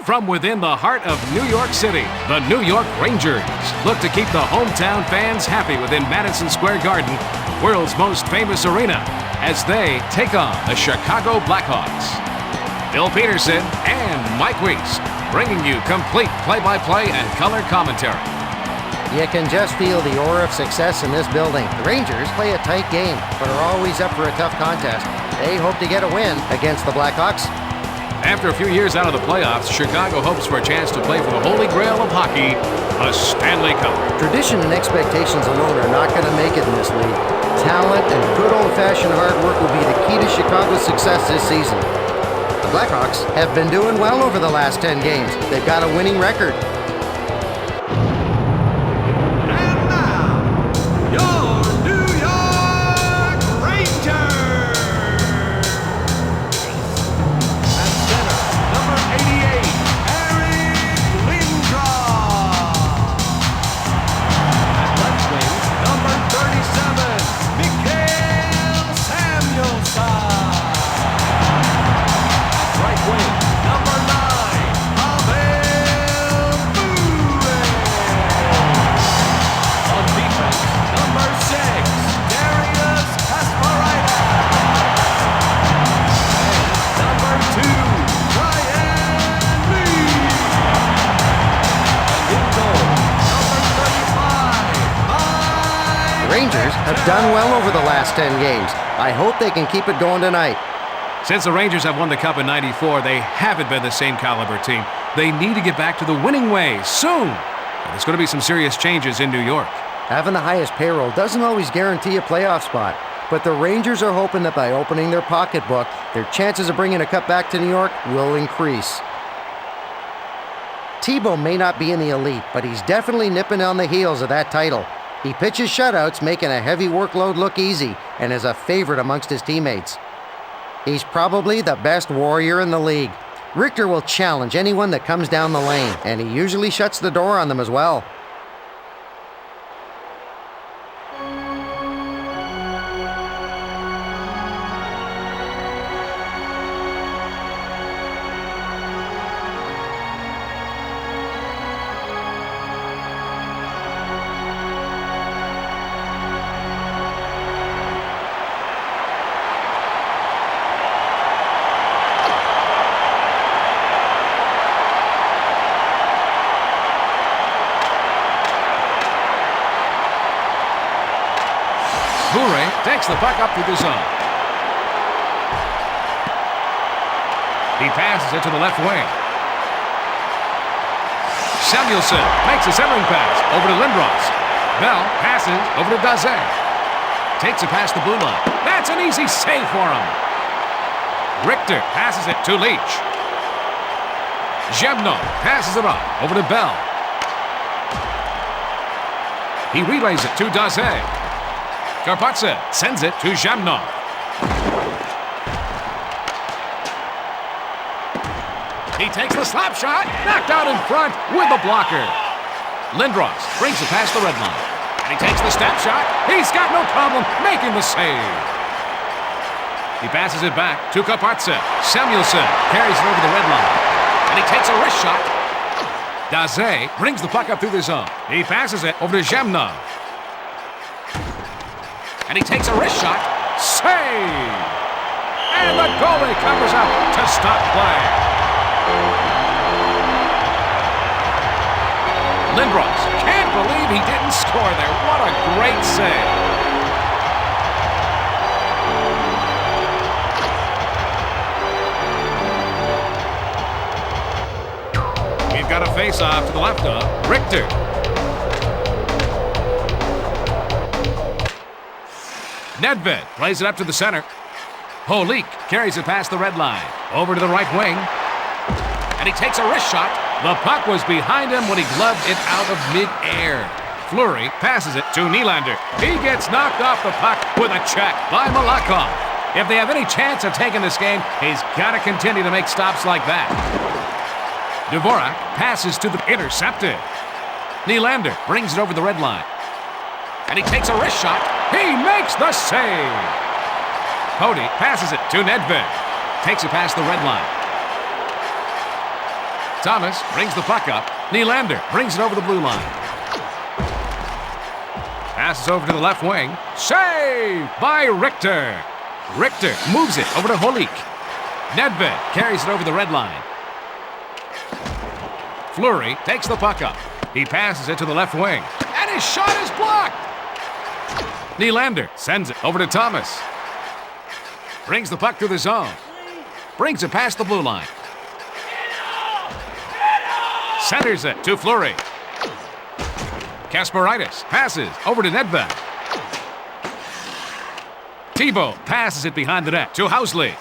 From within the heart of New York City, the New York Rangers look to keep the hometown fans happy within Madison Square Garden, world's most famous arena, as they take on the Chicago Blackhawks. Bill Peterson and Mike Weiss bringing you complete play-by-play and color commentary. You can just feel the aura of success in this building. The Rangers play a tight game, but are always up for a tough contest. They hope to get a win against the Blackhawks. After a few years out of the playoffs, Chicago hopes for a chance to play for the holy grail of hockey, the Stanley Cup. Tradition and expectations alone are not going to make it in this league. Talent and good old-fashioned hard work will be the key to Chicago's success this season. The Blackhawks have been doing well over the last 10 games. They've got a winning record. Rangers have done well over the last 10 games. I hope they can keep it going tonight. Since the Rangers have won the Cup in '94, they haven't been the same caliber team. They need to get back to the winning ways soon. And there's going to be some serious changes in New York. Having the highest payroll doesn't always guarantee a playoff spot, but the Rangers are hoping that by opening their pocketbook, their chances of bringing a cup back to New York will increase. Tebow may not be in the elite, but he's definitely nipping on the heels of that title. He pitches shutouts, making a heavy workload look easy, and is a favorite amongst his teammates. He's probably the best warrior in the league. Richter will challenge anyone that comes down the lane, and he usually shuts the door on them as well. Takes the puck up through the zone. He passes it to the left wing. Samuelson makes a centering pass over to Lindros. Bell passes over to Daze. Takes it past the blue line. That's an easy save for him. Richter passes it to Leach. Zhebnov passes it off over to Bell. He relays it to Daze. Karpatsev sends it to Zhebnov. He takes the slap shot, knocked out in front with the blocker. Lindros brings it past the red line, and he takes the step shot. He's got no problem making the save. He passes it back to Karpatsev. Samuelson carries it over the red line, and he takes a wrist shot. Daze brings the puck up through the zone. He passes it over to Zhebnov. And he takes a wrist shot. Save! And the goalie covers up to stop play. Lindros can't believe he didn't score there. What a great save. We've got a face-off to the left of Richter. Nedved plays it up to the center. Holik carries it past the red line. Over to the right wing. And he takes a wrist shot. The puck was behind him when he gloved it out of mid-air. Fleury passes it to Nylander. He gets knocked off the puck with a check by Malakhov. If they have any chance of taking this game, he's got to continue to make stops like that. Dvorak passes to the intercepted. Nylander brings it over the red line. And he takes a wrist shot. He makes the save. Cody passes it to Nedved. Takes it past the red line. Thomas brings the puck up. Nylander brings it over the blue line. Passes over to the left wing. Save by Richter. Richter moves it over to Holik. Nedved carries it over the red line. Fleury takes the puck up. He passes it to the left wing. And his shot is blocked. Nylander sends it over to Thomas. Brings the puck through the zone. Brings it past the blue line. Centers it to Fleury. Kasparaitis passes over to Nedved. Thibault passes it behind the net to Housley.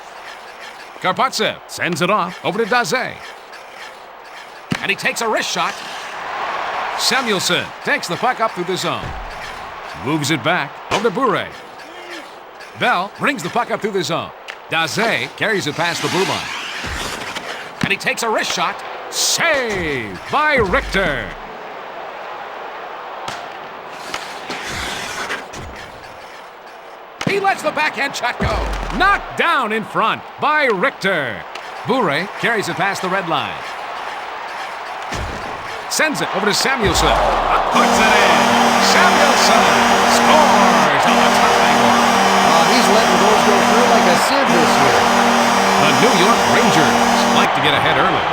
Karpatsev sends it off over to Daze. And he takes a wrist shot. Samuelson takes the puck up through the zone. Moves it back over to Bure. Bell brings the puck up through the zone. Daze carries it past the blue line. And he takes a wrist shot. Save by Richter. He lets the backhand shot go. Knocked down in front by Richter. Bure carries it past the red line. Sends it over to Samuelson. Puts it in. Samuelson scores on the top angle. He's letting goals go through like a sieve this year. The New York Rangers like to get ahead early.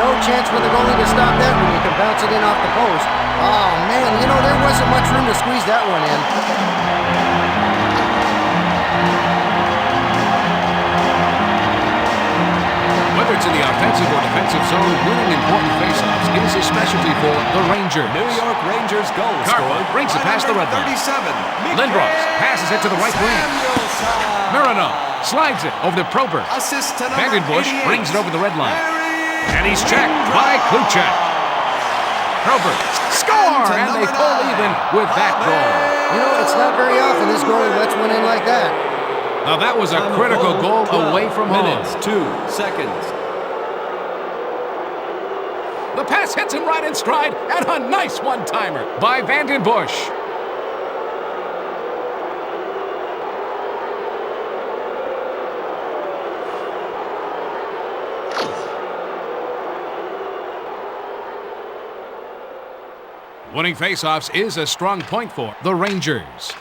No chance for the goalie to stop that when you can bounce it in off the post. Oh, man, there wasn't much room to squeeze that one in. Whether it's in the offensive or defensive zone, winning important faceoffs is a specialty for the Rangers. New York Rangers goal Carpa brings it past the red line. Lindros passes it to the right wing. Mironov slides it over to Probert. Assist to number Vandenbush 88. brings it over the red line. And he's checked by Kluchek. Probert score! And they pull even with that goal. It's not very often this goalie lets one in like that. Now that was a critical goal away from home. Minutes, 2 seconds. The pass hits him right in stride, and a nice one-timer by Vandenbush. Winning faceoffs is a strong point for the Rangers.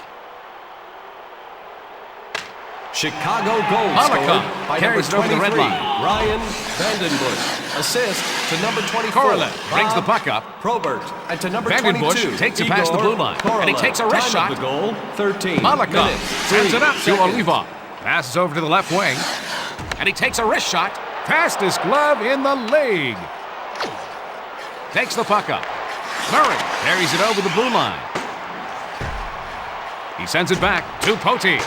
Chicago goal Malakov scored by carries number it over the red 23, line. Ryan Vandenbush. Assist to number 24. Korolev brings the puck up. Probert. And to number Vandenbush 22. takes it past the blue line. Korolev. And he takes a wrist Time shot. of the goal, 13 Malakov minutes, sends 3 it up to seconds. Olivov. Passes over to the left wing. And he takes a wrist shot. Fastest glove in the league. Takes the puck up. Murray carries it over the blue line. He sends it back to Poti.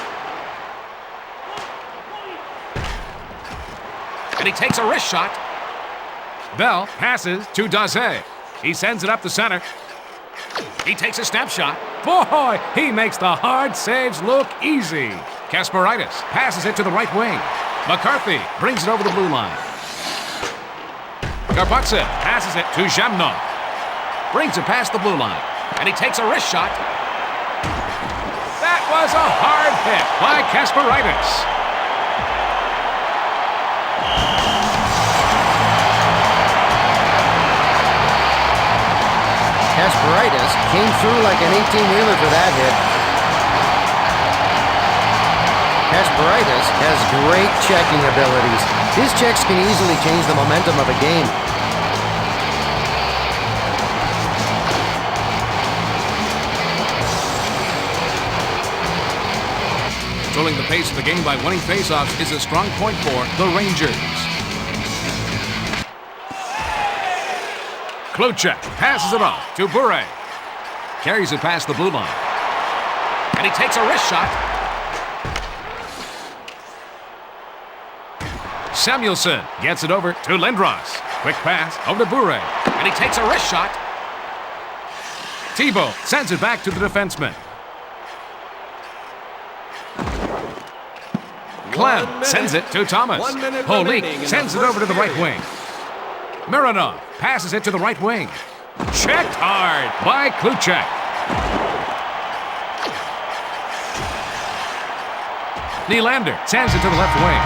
And he takes a wrist shot. Bell passes to Daze. He sends it up the center. He takes a snapshot. Boy, he makes the hard saves look easy. Kasparaitis passes it to the right wing. McCarthy brings it over the blue line. Karpatsev passes it to Zhamnov. Brings it past the blue line. And he takes a wrist shot. That was a hard hit by Kasparaitis. Kasparaitis came through like an 18-wheeler for that hit. Kasparaitis has great checking abilities. His checks can easily change the momentum of a game. Controlling the pace of the game by winning faceoffs is a strong point for the Rangers. Kluchek passes it off to Bure. Carries it past the blue line. And he takes a wrist shot. Samuelson gets it over to Lindros. Quick pass over to Bure. And he takes a wrist shot. Thibault sends it back to the defenseman. Clem sends it to Thomas. 1 minute remaining in Holik the sends it over to the right period. wing. Mironov passes it to the right wing. Checked hard by Kluchek. Nylander sends it to the left wing.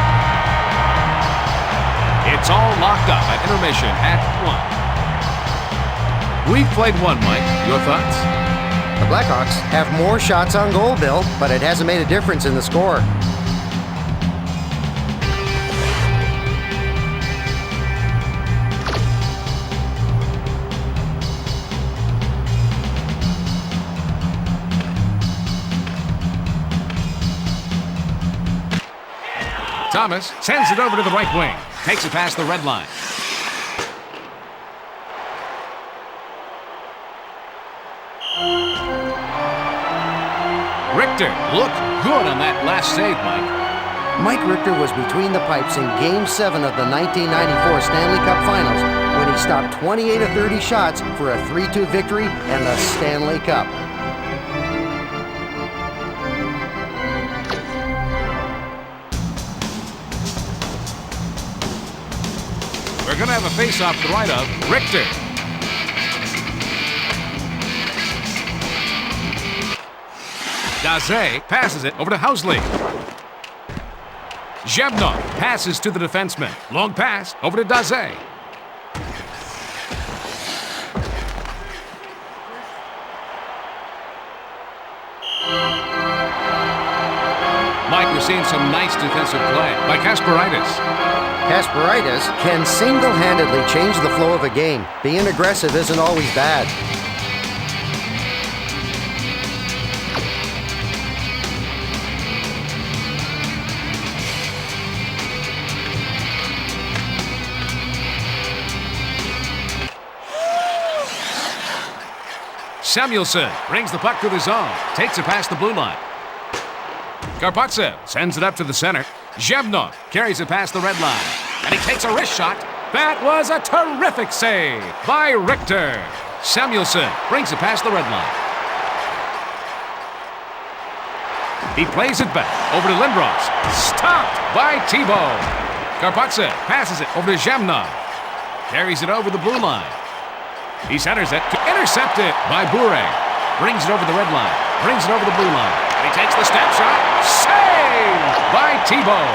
It's all locked up at intermission at 1. We've played one, Mike. Your thoughts? The Blackhawks have more shots on goal, Bill, but it hasn't made a difference in the score. Thomas sends it over to the right wing. Takes it past the red line. Richter looked good on that last save, Mike. Mike Richter was between the pipes in Game 7 of the 1994 Stanley Cup Finals when he stopped 28 of 30 shots for a 3-2 victory and the Stanley Cup. We're going to have a face-off to the right of Richter. Daze passes it over to Housley. Zhebnov passes to the defenseman. Long pass over to Daze. Mike, we're seeing some nice defensive play by Kasparaitis. Kasparaitis can single-handedly change the flow of a game. Being aggressive isn't always bad. Samuelson brings the puck to the zone, takes it past the blue line. Karpatsev sends it up to the center. Zhebnov carries it past the red line, and he takes a wrist shot. That was a terrific save by Richter. Samuelson brings it past the red line. He plays it back over to Lindros. Stopped by Thibault. Karpatsev passes it over to Zhebnov. Carries it over the blue line. He centers it to intercept it by Bure. Brings it over the red line. Brings it over the blue line. And he takes the step shot. Saved by Thibault.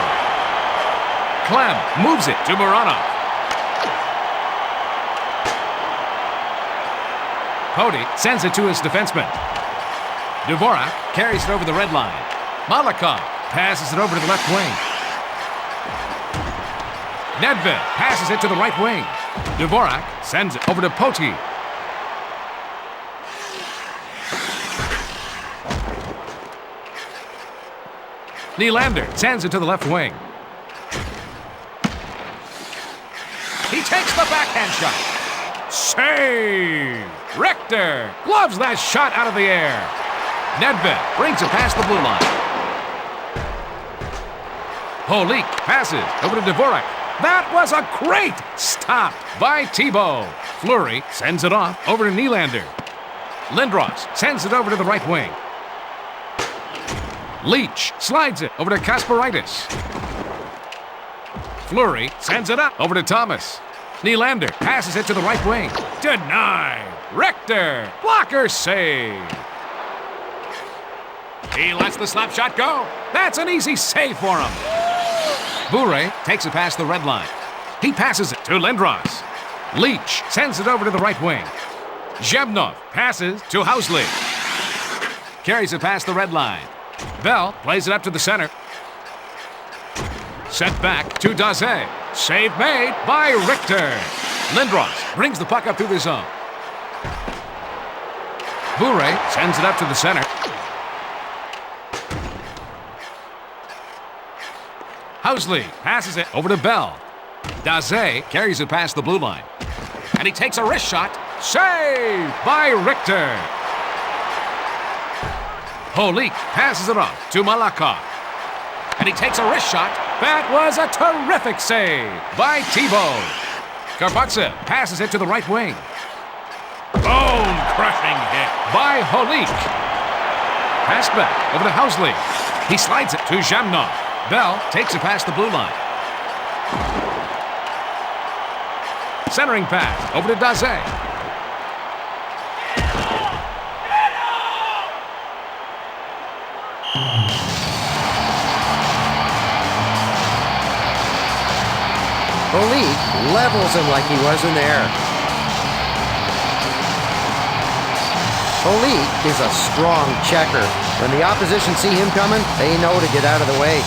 Clem moves it to Moranov. Cody sends it to his defenseman. Dvorak carries it over the red line. Malakov passes it over to the left wing. Nedved passes it to the right wing. Dvorak sends it over to Poti. Nylander sends it to the left wing. He takes the backhand shot. Save! Richter gloves that shot out of the air. Nedved brings it past the blue line. Holik passes over to Dvorak. That was a great stop by Thibault. Fleury sends it off over to Nylander. Lindros sends it over to the right wing. Leach slides it over to Kasparaitis. Fleury sends it up over to Thomas. Nylander passes it to the right wing. Denied. Richter. Blocker save. He lets the slap shot go. That's an easy save for him. Bure takes it past the red line. He passes it to Lindros. Leach sends it over to the right wing. Zhebnov passes to Housley. Carries it past the red line. Bell plays it up to the center. Sent back to Daze. Save made by Richter. Lindros brings the puck up through the zone. Bure sends it up to the center. Housley passes it over to Bell. Daze carries it past the blue line. And he takes a wrist shot. Saved by Richter. Holik passes it off to Malakov. And he takes a wrist shot. That was a terrific save by Thibault. Karpatsev passes it to the right wing. Bone-crushing hit by Holik. Pass back over to Housley. He slides it to Zhebnov. Bell takes it past the blue line. Centering pass over to Daze. Holik levels him like he was in the air. Holik is a strong checker. When the opposition see him coming, they know to get out of the way.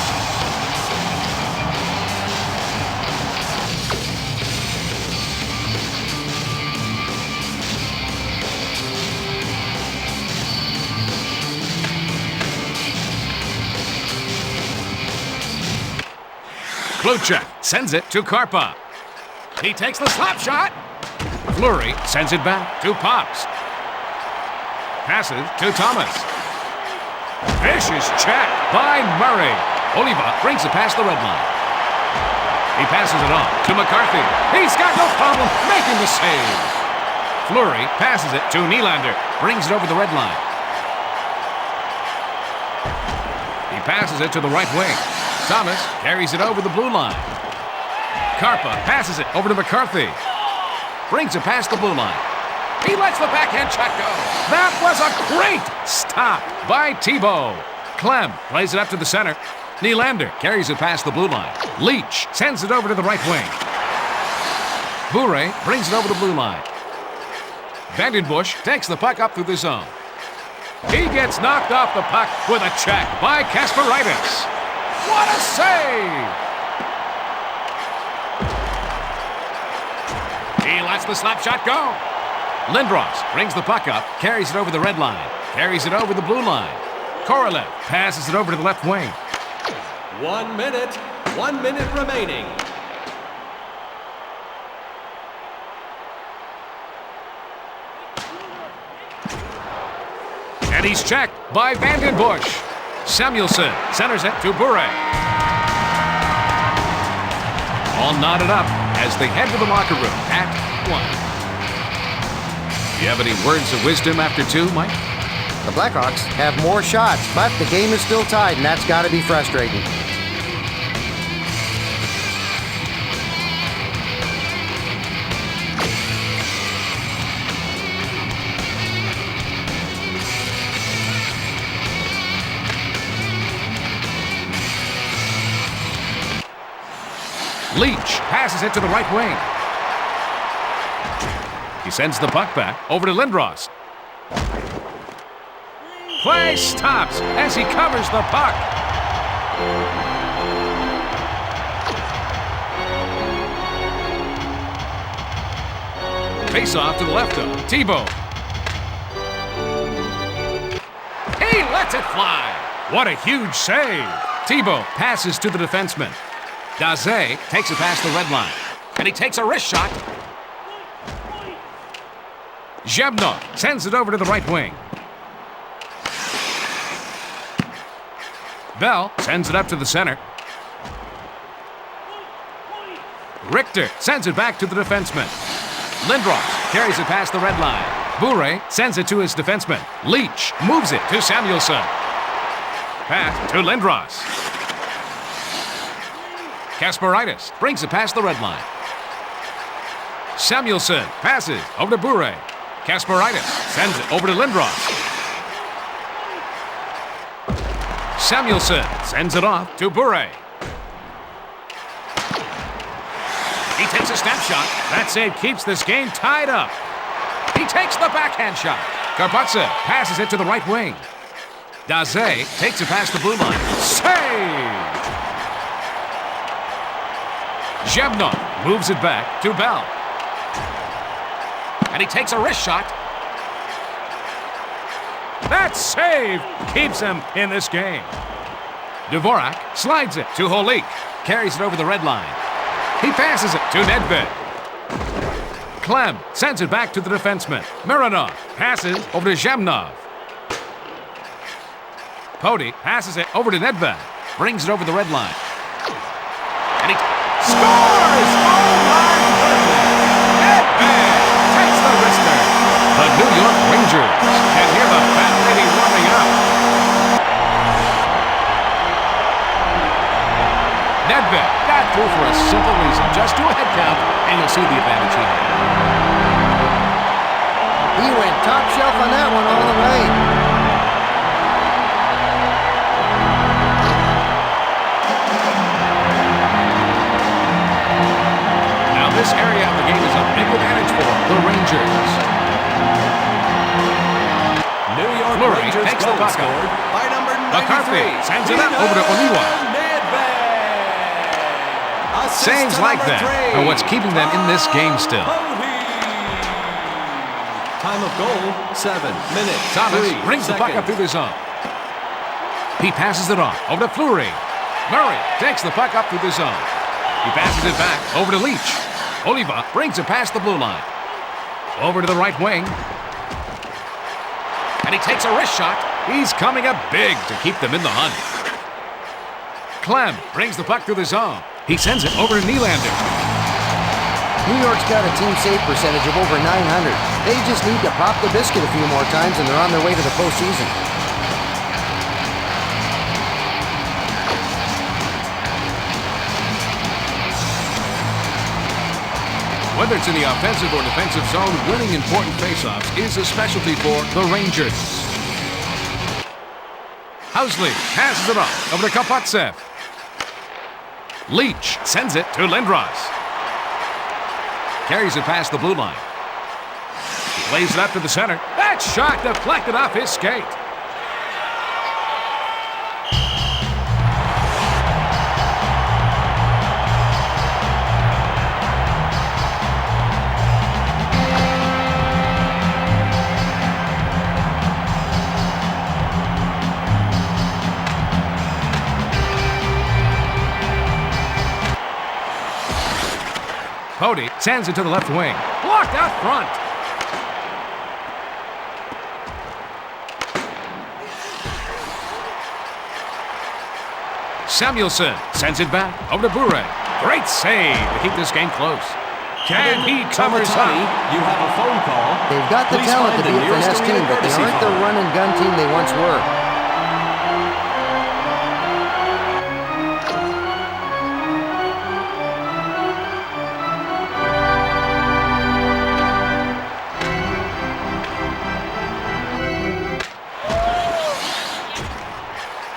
Kluchek sends it to Karpa. He takes the slap shot. Fleury sends it back to Pops. Passes to Thomas. Vicious check by Murray. Oliva brings it past the red line. He passes it on to McCarthy. He's got no problem making the save. Fleury passes it to Nylander. Brings it over the red line. He passes it to the right wing. Thomas carries it over the blue line. Karpa passes it over to McCarthy. Brings it past the blue line. He lets the backhand shot go. That was a great stop by Thibault. Clem plays it up to the center. Nylander carries it past the blue line. Leach sends it over to the right wing. Bure brings it over the blue line. Vandenbush takes the puck up through the zone. He gets knocked off the puck with a check by Kasparaitis. What a save! He lets the slap shot go. Lindros brings the puck up, carries it over the red line, carries it over the blue line. Korolev passes it over to the left wing. 1 minute. 1 minute remaining. And he's checked by Vandenbush. Samuelson centers it to Bure. All knotted up as they head to the locker room at 1. Do you have any words of wisdom after 2, Mike? The Blackhawks have more shots, but the game is still tied, and that's got to be frustrating. Leach passes it to the right wing. He sends the puck back over to Lindros. Play stops as he covers the puck. Face off to the left of Thibault. He lets it fly. What a huge save. Thibault passes to the defenseman. Daze takes it past the red line, and he takes a wrist shot. Zhebnov sends it over to the right wing. Bell sends it up to the center. Richter sends it back to the defenseman. Lindros carries it past the red line. Bure sends it to his defenseman. Leach moves it to Samuelson. Pass to Lindros. Kasparaitis brings it past the red line. Samuelson passes over to Bure. Kasparaitis sends it over to Lindros. Samuelson sends it off to Bure. He takes a snapshot. That save keeps this game tied up. He takes the backhand shot. Karpatsa passes it to the right wing. Daze takes it past the blue line. Save! Zhebnov moves it back to Bell. And he takes a wrist shot. That save keeps him in this game. Dvorak slides it to Holik. Carries it over the red line. He passes it to Nedved. Clem sends it back to the defenseman. Mironov passes over to Zhebnov. Pody passes it over to Nedved. Brings it over the red line. And he scores! Oh my goodness! Nedved takes the wrister. The New York Rangers can hear the fat lady warming up. Nedved got through for a simple reason. Just do a head count, and you'll see the advantage he had. He went top shelf on that one all the way. This area of the game is a big advantage for the Rangers. New York Fleury Rangers takes the goal puck up. scored by number 93. McCarthy sends it up over to Oliwa. Saves like that are what's keeping them in this game still. Time of goal, 7 minutes. Thomas brings the puck up through the zone. He passes it on over to Fleury. Murray takes the puck up through the zone. He passes it back over to Leach. Oliva brings it past the blue line. Over to the right wing. And he takes a wrist shot. He's coming up big to keep them in the hunt. Clem brings the puck through the zone. He sends it over to Nylander. New York's got a team save percentage of over 900. They just need to pop the biscuit a few more times and they're on their way to the postseason. Whether it's in the offensive or defensive zone, winning important faceoffs is a specialty for the Rangers. Housley passes it off over to Kapotsev. Leach sends it to Lindros. Carries it past the blue line. He plays it up to the center. That shot deflected off his skate. Cody sends it to the left wing. Blocked out front. Samuelson sends it back over to Bure. Great save to keep this game close. And he covers up. You have a phone call. They've got the Please talent to find be the a nearest finesse team, arena but they courtesy aren't the phone. run-and-gun team they once were.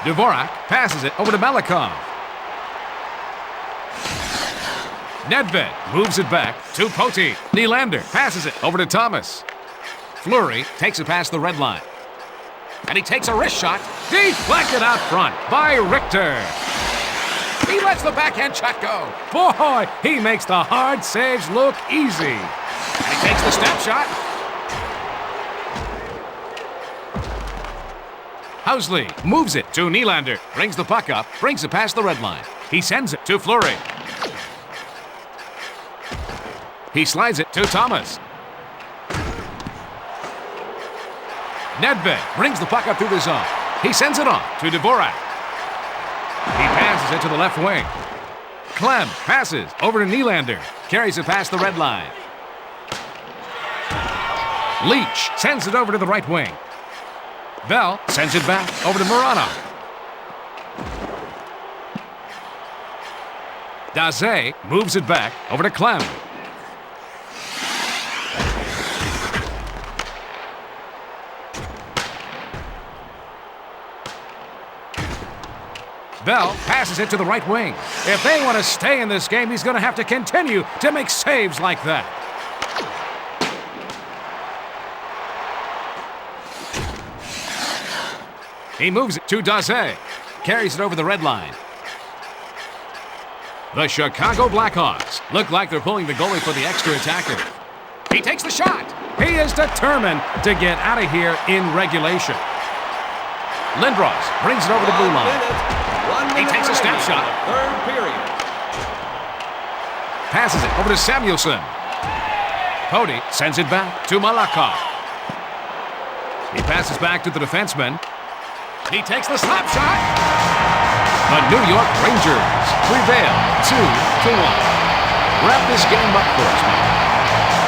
Dvorak passes it over to Malikov. Nedved moves it back to Poti. Nylander passes it over to Thomas. Fleury takes it past the red line. And he takes a wrist shot. Deflected out front by Richter. He lets the backhand shot go. Boy, he makes the hard saves look easy. And he takes the step shot. Housley moves it to Nylander. Brings the puck up. Brings it past the red line. He sends it to Fleury. He slides it to Thomas. Nedved brings the puck up through the zone. He sends it on to Dvorak. He passes it to the left wing. Clem passes over to Nylander. Carries it past the red line. Leach sends it over to the right wing. Bell sends it back over to Moranov. Daze moves it back over to Clem. Bell passes it to the right wing. If they want to stay in this game, he's going to have to continue to make saves like that. He moves it to Daze. Carries it over the red line. The Chicago Blackhawks look like they're pulling the goalie for the extra attacker. He takes the shot. He is determined to get out of here in regulation. Lindros brings it over the blue line. He takes a snap shot. Third period. Passes it over to Samuelson. Poti sends it back to Malakov. He passes back to the defenseman. He takes the slap shot. The New York Rangers prevail 2-1. Wrap this game up for us, Mike.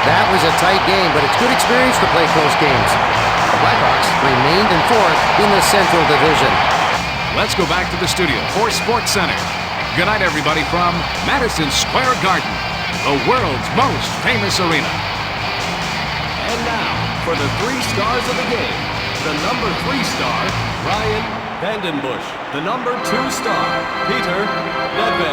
That was a tight game, but it's good experience to play close games. The Blackhawks remained in fourth in the Central Division. Let's go back to the studio for Sports Center. Good night, everybody, from Madison Square Garden, the world's most famous arena. And now, for the 3 stars of the game, the number 3 star, Ryan Vandenbush. The number 2 star, Peter Nedved.